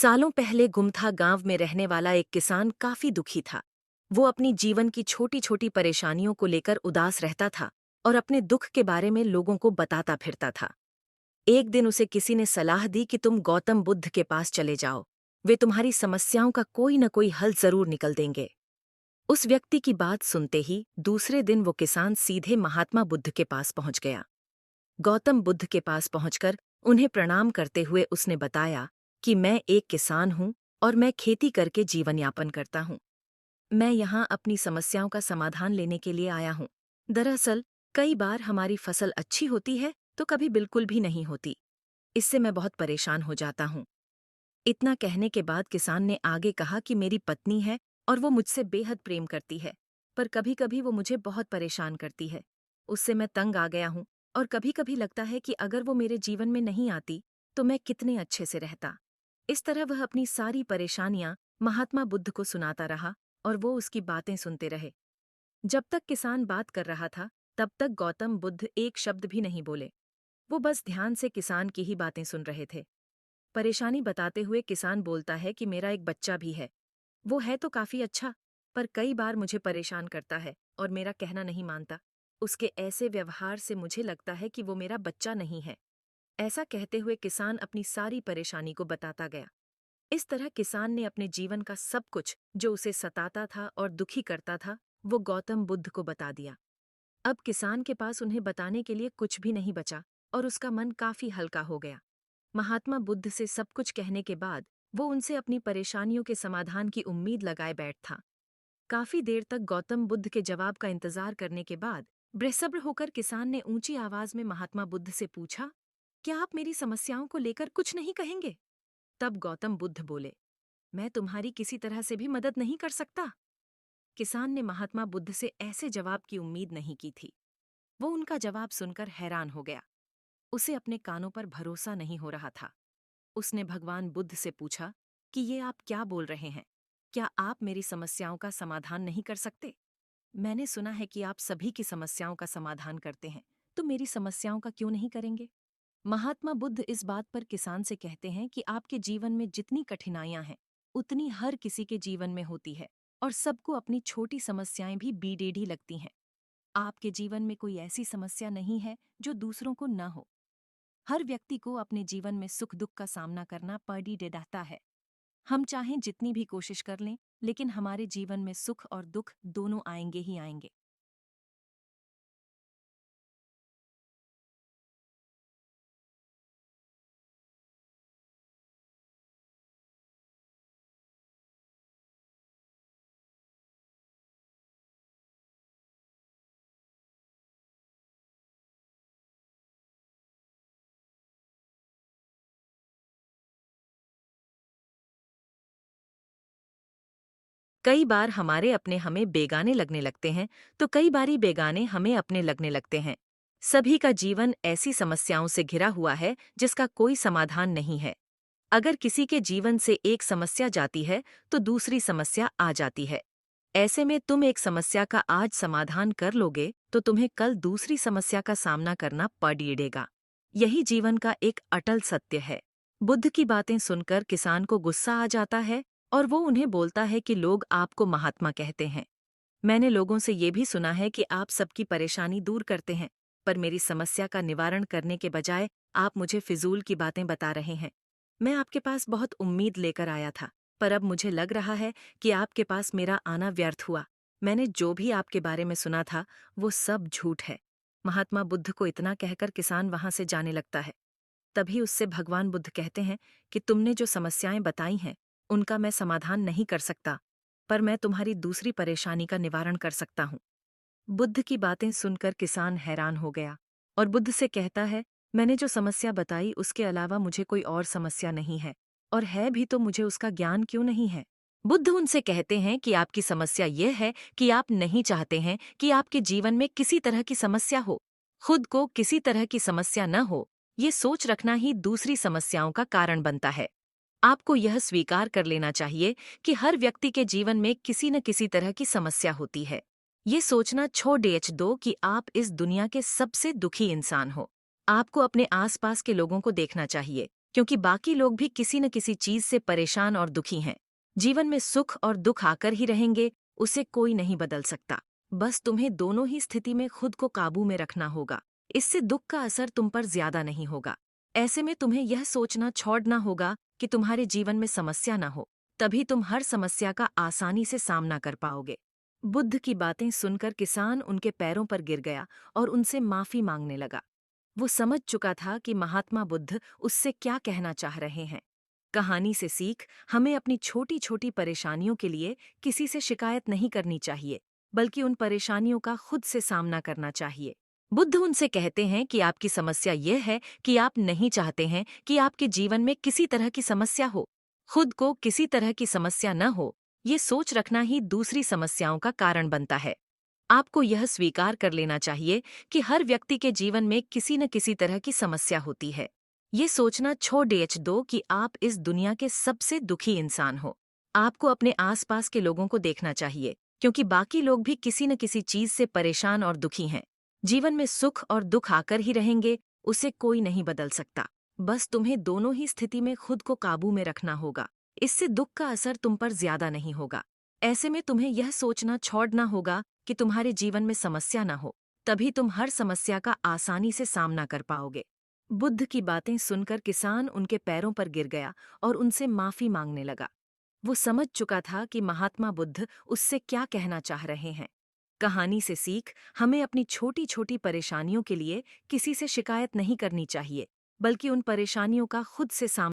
सालों पहले गुमथा गांव में रहने वाला एक किसान काफी दुखी था। वो अपनी जीवन की छोटी छोटी परेशानियों को लेकर उदास रहता था और अपने दुख के बारे में लोगों को बताता फिरता था। एक दिन उसे किसी ने सलाह दी कि तुम गौतम बुद्ध के पास चले जाओ। वे तुम्हारी समस्याओं का कोई न कोई हल जरूर निकल देंगे। उस व्यक्ति की बात सुनते ही दूसरे दिन वो किसान सीधे महात्मा बुद्ध के पास पहुंच गया। गौतम बुद्ध के पास पहुंचकर उन्हें प्रणाम करते हुए उसने बताया कि मैं एक किसान हूं और मैं खेती करके जीवन यापन करता हूं। मैं यहाँ अपनी समस्याओं का समाधान लेने के लिए आया हूं। दरअसल कई बार हमारी फसल अच्छी होती है तो कभी बिल्कुल भी नहीं होती। इससे मैं बहुत परेशान हो जाता हूं। इतना कहने के बाद किसान ने आगे कहा कि मेरी पत्नी है और वो मुझसे बेहद प्रेम करती है, पर कभी कभी वो मुझे बहुत परेशान करती है। उससे मैं तंग आ गया हूँ और कभी कभी लगता है कि अगर वो मेरे जीवन में नहीं आती तो मैं कितने अच्छे से रहता। इस तरह वह अपनी सारी परेशानियां महात्मा बुद्ध को सुनाता रहा और वो उसकी बातें सुनते रहे। जब तक किसान बात कर रहा था तब तक गौतम बुद्ध एक शब्द भी नहीं बोले। वो बस ध्यान से किसान की ही बातें सुन रहे थे। परेशानी बताते हुए किसान बोलता है कि मेरा एक बच्चा भी है। वो है तो काफी अच्छा, पर कई बार मुझे परेशान करता है और मेरा कहना नहीं मानता। उसके ऐसे व्यवहार से मुझे लगता है कि वो मेरा बच्चा नहीं है। ऐसा कहते हुए किसान अपनी सारी परेशानी को बताता गया। इस तरह किसान ने अपने जीवन का सब कुछ जो उसे सताता था और दुखी करता था, वो गौतम बुद्ध को बता दिया। अब किसान के पास उन्हें बताने के लिए कुछ भी नहीं बचा और उसका मन काफी हल्का हो गया। महात्मा बुद्ध से सब कुछ कहने के बाद वो उनसे अपनी परेशानियों के समाधान की उम्मीद लगाए बैठ था। काफी देर तक गौतम बुद्ध के जवाब का इंतजार करने के बाद बेसब्र होकर किसान ने ऊंची आवाज में महात्मा बुद्ध से पूछा, क्या आप मेरी समस्याओं को लेकर कुछ नहीं कहेंगे? तब गौतम बुद्ध बोले, मैं तुम्हारी किसी तरह से भी मदद नहीं कर सकता। किसान ने महात्मा बुद्ध से ऐसे जवाब की उम्मीद नहीं की थी। वो उनका जवाब सुनकर हैरान हो गया। उसे अपने कानों पर भरोसा नहीं हो रहा था। उसने भगवान बुद्ध से पूछा कि ये आप क्या बोल रहे हैं? क्या आप मेरी समस्याओं का समाधान नहीं कर सकते? मैंने सुना है कि आप सभी की समस्याओं का समाधान करते हैं, तो मेरी समस्याओं का क्यों नहीं करेंगे? महात्मा बुद्ध इस बात पर किसान से कहते हैं कि आपके जीवन में जितनी कठिनाइयां हैं, उतनी हर किसी के जीवन में होती है और सबको अपनी छोटी समस्याएं भी बीडेढ़ी लगती हैं। आपके जीवन में कोई ऐसी समस्या नहीं है जो दूसरों को न हो। हर व्यक्ति को अपने जीवन में सुख दुख का सामना करना पड़ ही रहता है। हम चाहें जितनी भी कोशिश कर लें, लेकिन हमारे जीवन में सुख और दुख दोनों आएंगे ही आएंगे। कई बार हमारे अपने हमें बेगाने लगने लगते हैं, तो कई बारी बेगाने हमें अपने लगने लगते हैं। सभी का जीवन ऐसी समस्याओं से घिरा हुआ है जिसका कोई समाधान नहीं है। अगर किसी के जीवन से एक समस्या जाती है तो दूसरी समस्या आ जाती है। ऐसे में तुम एक समस्या का आज समाधान कर लोगे तो तुम्हें कल दूसरी समस्या का सामना करना पड़ेगा। यही जीवन का एक अटल सत्य है। बुद्ध की बातें सुनकर किसान को गुस्सा आ जाता है और वो उन्हें बोलता है कि लोग आपको महात्मा कहते हैं। मैंने लोगों से ये भी सुना है कि आप सबकी परेशानी दूर करते हैं, पर मेरी समस्या का निवारण करने के बजाय आप मुझे फिजूल की बातें बता रहे हैं। मैं आपके पास बहुत उम्मीद लेकर आया था, पर अब मुझे लग रहा है कि आपके पास मेरा आना व्यर्थ हुआ। मैंने जो भी आपके बारे में सुना था वो सब झूठ है। महात्मा बुद्ध को इतना कहकर किसान वहां से जाने लगता है। तभी उससे भगवान बुद्ध कहते हैं कि तुमने जो समस्याएं बताई हैं उनका मैं समाधान नहीं कर सकता, पर मैं तुम्हारी दूसरी परेशानी का निवारण कर सकता हूँ। बुद्ध की बातें सुनकर किसान हैरान हो गया और बुद्ध से कहता है, मैंने जो समस्या बताई उसके अलावा मुझे कोई और समस्या नहीं है, और है भी तो मुझे उसका ज्ञान क्यों नहीं है? बुद्ध उनसे कहते हैं कि आपकी समस्या यह है कि आप नहीं चाहते हैं कि आपके जीवन में किसी तरह की समस्या हो। खुद को किसी तरह की समस्या न हो, ये सोच रखना ही दूसरी समस्याओं का कारण बनता है। आपको यह स्वीकार कर लेना चाहिए कि हर व्यक्ति के जीवन में किसी न किसी तरह की समस्या होती है। ये सोचना छोड़ दो कि आप इस दुनिया के सबसे दुखी इंसान हो। आपको अपने आसपास के लोगों को देखना चाहिए। क्योंकि बाकी लोग भी किसी न किसी चीज से परेशान और दुखी हैं। जीवन में सुख और दुख आकर ही रहेंगे, उसे कोई नहीं बदल सकता। बस तुम्हें दोनों ही स्थिति में खुद को काबू में रखना होगा। इससे दुख का असर तुम पर ज्यादा नहीं होगा। ऐसे में तुम्हें यह सोचना छोड़ना होगा कि तुम्हारे जीवन में समस्या न हो, तभी तुम हर समस्या का आसानी से सामना कर पाओगे। बुद्ध की बातें सुनकर किसान उनके पैरों पर गिर गया और उनसे माफी मांगने लगा। वो समझ चुका था कि महात्मा बुद्ध उससे क्या कहना चाह रहे हैं। कहानी से सीख, हमें अपनी छोटी छोटी परेशानियों के लिए किसी से शिकायत नहीं करनी चाहिए, बल्कि उन परेशानियों का खुद से सामना करना चाहिए। बुद्ध उनसे कहते हैं कि आपकी समस्या यह है कि आप नहीं चाहते हैं कि आपके जीवन में किसी तरह की समस्या हो। खुद को किसी तरह की समस्या न हो, ये सोच रखना ही दूसरी समस्याओं का कारण बनता है। आपको यह स्वीकार कर लेना चाहिए कि हर व्यक्ति के जीवन में किसी न किसी तरह की समस्या होती है। ये सोचना छोड़ दो कि आप इस दुनिया के सबसे दुखी इंसान हो। आपको अपने आसपास के लोगों को देखना चाहिए, क्योंकि बाकी लोग भी किसी न किसी चीज से परेशान और दुखी हैं। जीवन में सुख और दुख आकर ही रहेंगे, उसे कोई नहीं बदल सकता। बस तुम्हें दोनों ही स्थिति में खुद को काबू में रखना होगा। इससे दुख का असर तुम पर ज्यादा नहीं होगा। ऐसे में तुम्हें यह सोचना छोड़ना होगा कि तुम्हारे जीवन में समस्या न हो, तभी तुम हर समस्या का आसानी से सामना कर पाओगे। बुद्ध की बातें सुनकर किसान उनके पैरों पर गिर गया और उनसे माफी मांगने लगा। वो समझ चुका था कि महात्मा बुद्ध उससे क्या कहना चाह रहे हैं। कहानी से सीख, हमें अपनी छोटी छोटी परेशानियों के लिए किसी से शिकायत नहीं करनी चाहिए, बल्कि उन परेशानियों का खुद से सामना